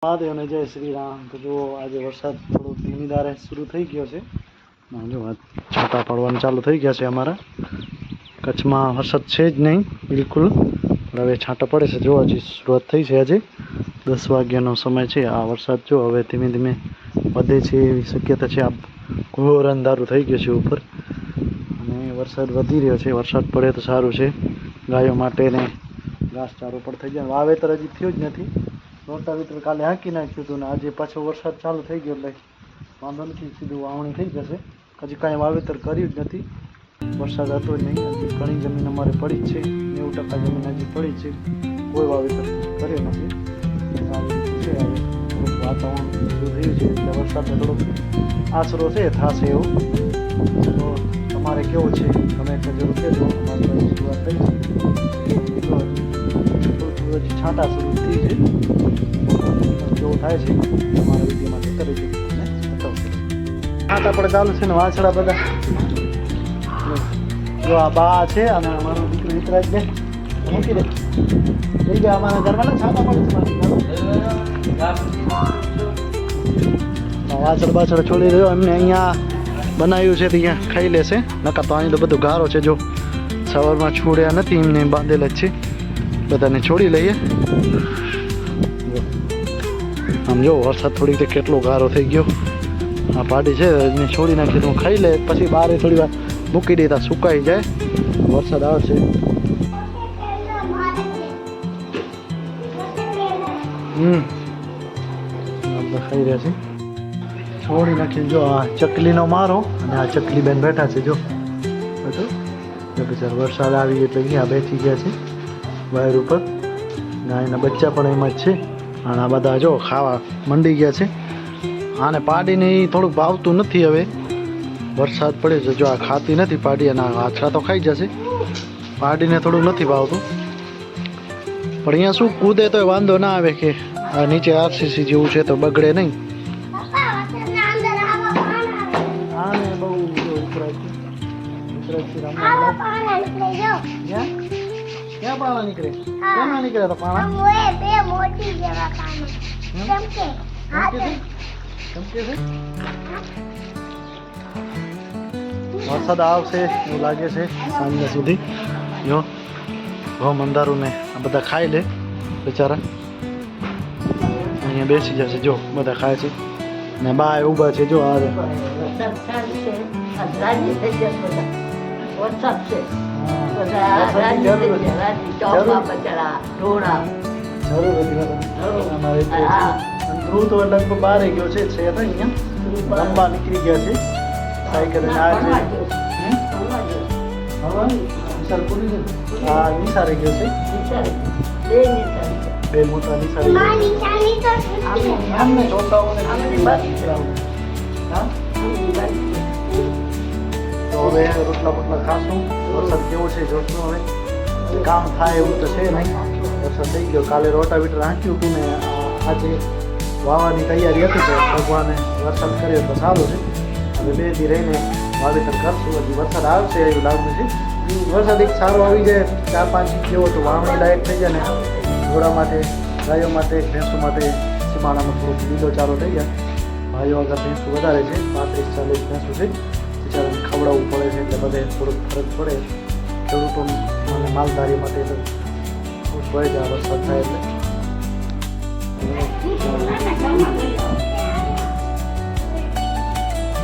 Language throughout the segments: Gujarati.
મહાદેવ અને જય શ્રી રામ. તો જો આજે વરસાદ થોડો ધીમી ધારે શરૂ થઈ ગયો છે. જો છાંટા પડવાનું ચાલુ થઈ ગયા છે. અમારા કચ્છમાં વરસાદ છે જ નહીં બિલકુલ, હવે છાંટા પડે છે. જો હજી શરૂઆત થઈ છે. આજે 10 વાગ્યાનો સમય છે. આ વરસાદ જો હવે ધીમે ધીમે વધે છે એવી શક્યતા છે. આ ઘોર અંધારું થઈ ગયું છે ઉપર અને વરસાદ વધી રહ્યો છે. વરસાદ પડે તો સારું છે ગાયો માટે ને ઘાસચારો પણ થઈ જાય. વાવેતર હજી થયું જ નથી. રોટાવેટર કાલે હાંકી નાખ્યું હતું ને આજે પાછો વરસાદ ચાલુ થઈ ગયો એટલે વાંધો નથી, સીધું વાવણી થઈ જશે. હજી કાંઈ વાવેતર કર્યું જ નથી, વરસાદ હતો જ નહીં. હજી ઘણી જમીન અમારે પડી જ છે, 90% જમીન હજી પડી છે, કોઈ વાવેતર કર્યું નથી. છે હવે થોડુંક વાતાવરણ બધું થયું છે એટલે વરસાદને થોડોક આશરો છે થશે એવું. તો તમારે કેવો છે તમે જરૂર કહેજો. અમારી પાસે શરૂઆત થઈ છે, હજી છાંટા શરૂ થઈ છે. કેવું થાય છે અમારા વિડીયોમાં જતા રહેજો અને બતાવશે. છાંટા પણ ચાલુ છે ને વાછડા બધા જો આ બા છે અને અમારો દીકરો વિતરાજ ને મૂકી દે થઈ ગયા. અમારા ઘરમાં છાંટા પડે વાછડ બાછડ છોડી રહ્યો એમને અહીંયા બનાવ્યું છે તો અહીંયા ખાઈ લેશે. નકા તો અહીં તો બધું ગારો છે. જો સવારમાં છોડ્યા નથી, એમને બાંધેલા જ છે. બધાને છોડી લઈએ. આમ જો વરસાદ થોડીક કેટલો ગારો થઈ ગયો. આ પાડી છે એને છોડી નાખી તો ખાઈ લે, પછી બહાર થોડી વાર મૂકી દે ત્યાં સુકાઈ જાય. વરસાદ આવશે. ખાઈ રહ્યા છે. છોડી નાખી જો આ ચકલીનો મારો અને આ ચકલી બેન બેઠા છે. જો બિચારા વરસાદ આવી એટલે અહીંયા બેઠી ગયા છે વાયર ઉપર. ગાયના બચ્ચા પણ એમાં જ છે અને આ બધા જો ખાવા મંડી ગયા છે. આને પાડીને થોડુંક ભાવતું નથી. હવે વરસાદ પડે છે, જો આ ખાતી નથી પાડી અને આછડા તો ખાઈ જશે. પાડીને થોડુંક નથી ભાવતું, પણ અહીંયા શું કૂદે તો વાંધો ના આવે કે આ નીચે આરસીસી જેવું છે તો બગડે નહીં. આને બહુ ક્યાં પાણા નીકળે? કેમ નીકળે તો પાણા? વરસાદ આવશે એવું લાગે છે સાંજે સુધી. જો ઘઉં અંધારું ને આ બધા ખાઈ લે બિચારા. અહીંયા બેસી જશે. જો બધા ખાય છે ને બા ઊભા છે. જો આ ધ્રુવ તો લગભગ બારે ગયો છે અહીંયા લંબા નીકળી ગયા છે સાયકલ. નિસારે ગયો છે. બે મોટા નિસારે તો હવે રોટલા બોટલા ખાશું. વરસાદ કેવો છે જોશું. હવે કામ થાય એવું તો છે નહીં. વરસાદ થઈ ગયો. કાલે રોટાવેટર હાંક્યું હતું ને આજે વાવવાની તૈયારી હતી તો ભગવાને વરસાદ કર્યો તો સારું છે. હવે 2 દી રહીને વાવેતર કરશું. હજી વરસાદ આવશે એવું લાગતું છે. વરસાદ એક સારો આવી જાય 4-5 ઇંચ જેવો તો વાવણી લાયક થઈ જાય ને ઘોડા માટે, ગાયો માટે, ભેંસો માટે સીમાડામાં થોડુંક લીલો ચારો થઈ જાય. ભાઈઓ આગળ ભેંસો વધારે છે, 35-40 ભેંસો છે. બિચારાને ખવડાવવું પડે છે એટલે બધે થોડુંક ફરક પડે. ખેડૂતો અને માલધારી માટે તો ખુશ હોય છે આ વરસાદ થાય એટલે.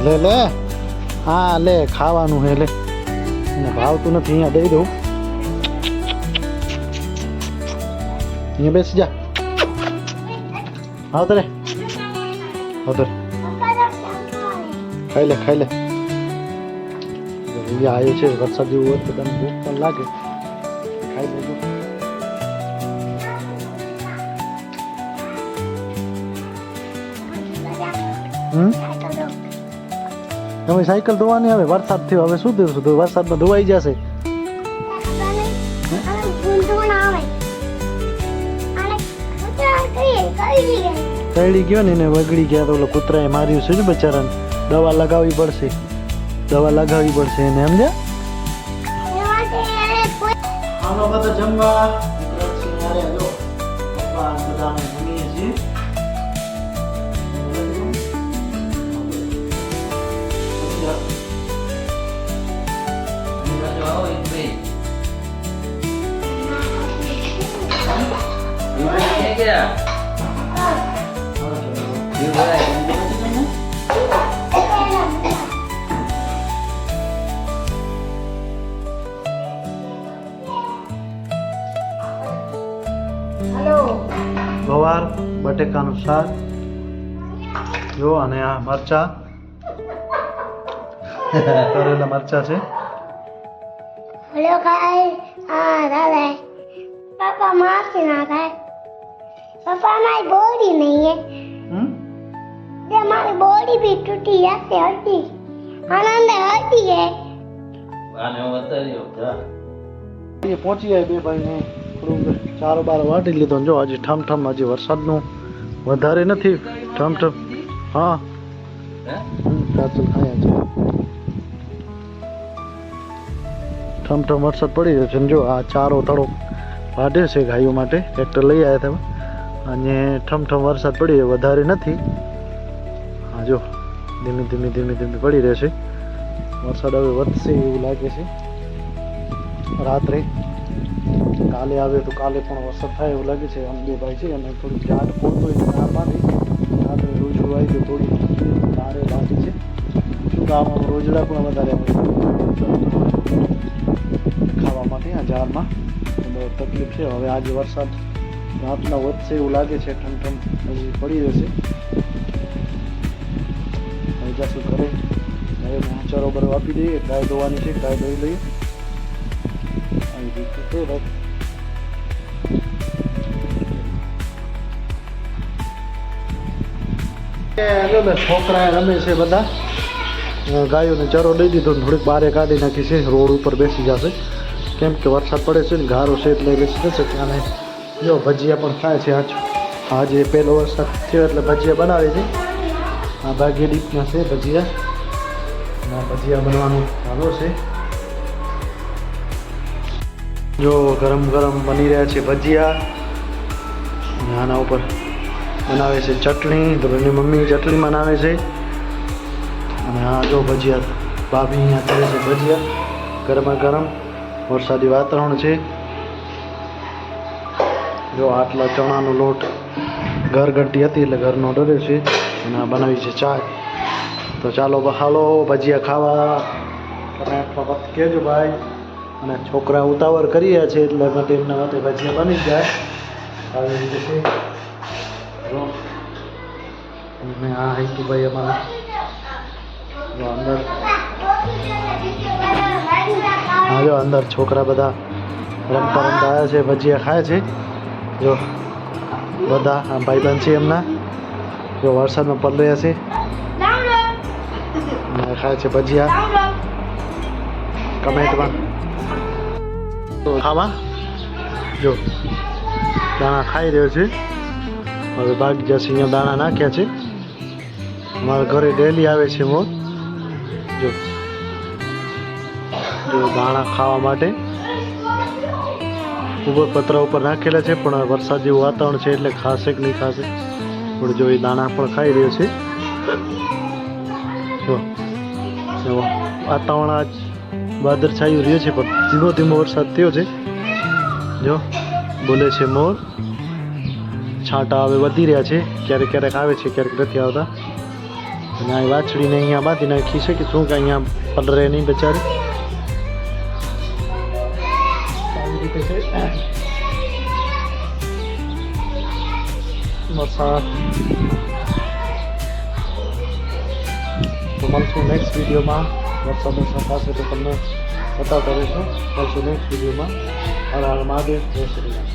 લે લે હા લે ખાવાનું હે લે. એને ભાવતું નથી અહીંયા દઈ દઉં. અહીંયા બેસી જા. આવતો રે આવતો રે ખાઈ લે ખાઈ લે. અહીંયા આવ્યો છે વરસાદ જેવું હોય તો તને ભૂખ પણ લાગે. ખાઈ લેજો. તમે સાયકલ ધોવાની આવે વરસાદ થયો હવે શું થયું? વરસાદમાં ધોવાઈ જશે. કઈડી ગયો ને એને વગડી ગયા તો ઓલો કૂતરાએ માર્યું છે ને બચારાને. દવા લગાવવી પડશે એને, સમજ્યા? આમાં બધા જમવા બધા અમે જમીએ છીએ. ગવાર બટેકાનું શાક જો, અને આ મરચા તરેલા મરચા છે. हेलो गाइस दादा पापा माफी ना खाए पापा हमारी बॉडी नहीं है ये हमारी बॉडी भी टूटी जाती हड्डी आनंद हड्डी है એ પહોંચી જાય બે ભાઈને થોડું ચારો બાર વાટી લીધો ને જો આજે ઠમઠમ હજી વરસાદનું વધારે નથી ઠમઠમ. હા ચાચલ ખાયા છે ઠમઠમ વરસાદ પડી રહ્યો છે ને જો આ ચારો થોડો વાઢે છે ગાયો માટે ટ્રેક્ટર લઈ આવ્યા તમે અને ઠમઠમ વરસાદ પડી રહ્યો વધારે નથી. હા જો ધીમે ધીમે ધીમે ધીમે પડી રહેશે વરસાદ હવે વધશે એવું લાગે છે. રાત્રે કાલે આવે તો કાલે પણ વરસાદ થાય એવું લાગે છે. અમે બે ભાઈ છે અને થોડું ઝાડ પોતો બાંધી રાત્રે રોજડું આવી ગયું થોડું ભારે લાગે છે. શું કે આમાં રોજડા પણ વધારે આવે ખાવા માટે આ ઝાડમાં બહુ તકલીફ છે. હવે આજે વરસાદ રાતના વધશે એવું લાગે છે. ઠમઠમ હજી પડી રહેશે. હવે જશું ઘરે હવે ચારો બરો આપી દઈએ. ગાય ધોવાની છે ગાય ધોઈ લઈએ. આવી રીતે છે બસ. છોકરા રમે છે બધા ગાયોને ચરો દઈ દીધો થોડીક બારે કાઢી નાખી છે. રોડ ઉપર બેસી જશે કેમ કે વરસાદ પડે છે ને ગારો છે એટલે બેસી જશે. અને જો ભજીયા પણ ખાય છે. આજે પહેલો વરસાદ થયો એટલે ભજીયા બનાવે છે. આ ભાગ્ય ડીપના છે ભજીયા અને ભજીયા બનવાનું ચાલુ છે. જો ગરમ ગરમ બની રહ્યા છે ભજીયા અને આના ઉપર બનાવે છે ચટણી. તો એની મમ્મી ચટણી બનાવે છે અને આ જો ભજીયા ભાભી અહીંયા કરે છે ભજીયા ગરમા ગરમ. વરસાદી વાતાવરણ છે. જો આટલા ચણાનો લોટ ઘરગટ્ટી હતી એટલે ઘરનો ડરે છે અને આ બનાવી છે ચા. તો ચાલો હાલો ભજીયા ખાવા. તમે આટલા વખત કહેજો ભાઈ. અને છોકરા ઉતાવળ કરી રહ્યા છે એટલે માટે એમના માટે ભજીયા બની જાય આવી રીતે છે. અને આ હિતુભાઈ અમારા અંદર હા જો અંદર છોકરા બધા રમતા રમતા આવ્યા છે ભજીયા ખાય છે. જો બધા આ ભાઈબંધ છે એમના જો વરસાદમાં પડી રહ્યા છે અને ખાય છે ભજીયા. કમેન્ટમાં ખાવા જો દાણા ખાઈ રહ્યો છે. હવે ભાગી જશે. અહીંયા દાણા નાખ્યા છે. અમારા ઘરે ડેલી આવે છે મોર. જો દાણા ખાવા માટે ઉપર પતરા ઉપર નાખેલા છે પણ વરસાદ જેવું વાતાવરણ છે એટલે ખાશે કે નહીં ખાશે પણ જો એ દાણા પણ ખાઈ રહ્યો છે. જો વાતાવરણ આજ વાદળછાયું રહ્યું છે પણ ધીમો ધીમો વરસાદ થયો છે. જો બોલે છે મોર. છાંટા હવે વધી રહ્યા છે. ક્યારેક ક્યારેક આવે છે ક્યારેક નથી આવતા. અને આ વાછડીને અહીંયા બાંધી નાખી છે કે શું કે અહીંયા પલરે નહીં બચારી. આવી રીતે છે વરસાદ. તો મળશું નેક્સ્ટ વિડીયોમાં. વરસાદ થશે તો તમને બતાવતા રહીશું. મળશું નેક્સ્ટ વિડીયોમાં. હર હર મહાદેવ. જય શ્રી રામ.